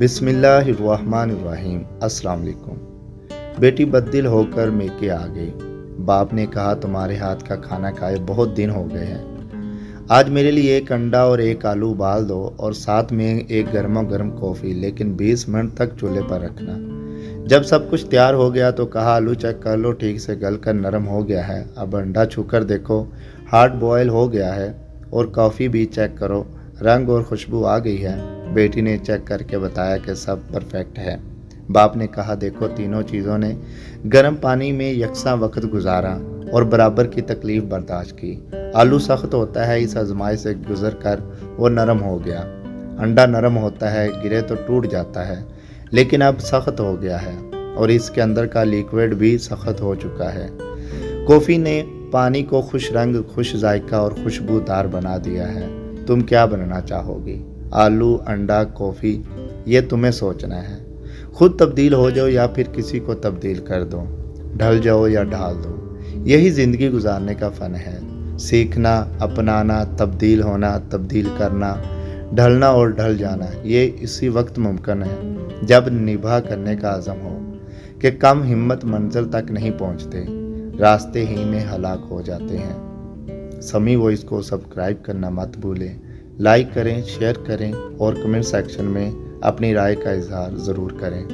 بسم اللہ الرحمن الرحیم۔ السلام علیکم۔ بیٹی بددل ہو کر میکے آ گئی۔ باپ نے کہا تمہارے ہاتھ کا کھانا کھائے بہت دن ہو گئے ہیں، آج میرے لیے ایک انڈا اور ایک آلو ابال دو اور ساتھ میں ایک گرما گرم کافی، لیکن 20 منٹ تک چولہے پر رکھنا۔ جب سب کچھ تیار ہو گیا تو کہا آلو چیک کر لو، ٹھیک سے گل کر نرم ہو گیا ہے، اب انڈا چھو کر دیکھو ہارڈ بوائل ہو گیا ہے، اور کافی بھی چیک کرو، رنگ اور خوشبو آ گئی ہے۔ بیٹی نے چیک کر کے بتایا کہ سب پرفیکٹ ہے۔ باپ نے کہا دیکھو تینوں چیزوں نے گرم پانی میں یکساں وقت گزارا اور برابر کی تکلیف برداشت کی۔ آلو سخت ہوتا ہے، اس آزمائش سے گزر کر وہ نرم ہو گیا۔ انڈا نرم ہوتا ہے، گرے تو ٹوٹ جاتا ہے، لیکن اب سخت ہو گیا ہے اور اس کے اندر کا لیکوڈ بھی سخت ہو چکا ہے۔ کافی نے پانی کو خوش رنگ، خوش ذائقہ اور خوشبودار بنا دیا ہے۔ تم کیا بننا چاہو گی؟ آلو، انڈا، کافی؟ یہ تمہیں سوچنا ہے۔ خود تبدیل ہو جاؤ یا پھر کسی کو تبدیل کر دو، ڈھل جاؤ یا ڈھال دو۔ یہی زندگی گزارنے کا فن ہے، سیکھنا، اپنانا، تبدیل ہونا، تبدیل کرنا، ڈھلنا اور ڈھل جانا۔ یہ اسی وقت ممکن ہے جب نبھا کرنے کا عزم ہو، کہ کم ہمت منزل تک نہیں پہنچتے، راستے ہی میں ہلاک ہو جاتے ہیں۔ سمی وائس کو سبسکرائب کرنا مت بھولیں، لائک کریں، شیئر کریں اور کمنٹ سیکشن میں اپنی رائے کا اظہار ضرور کریں۔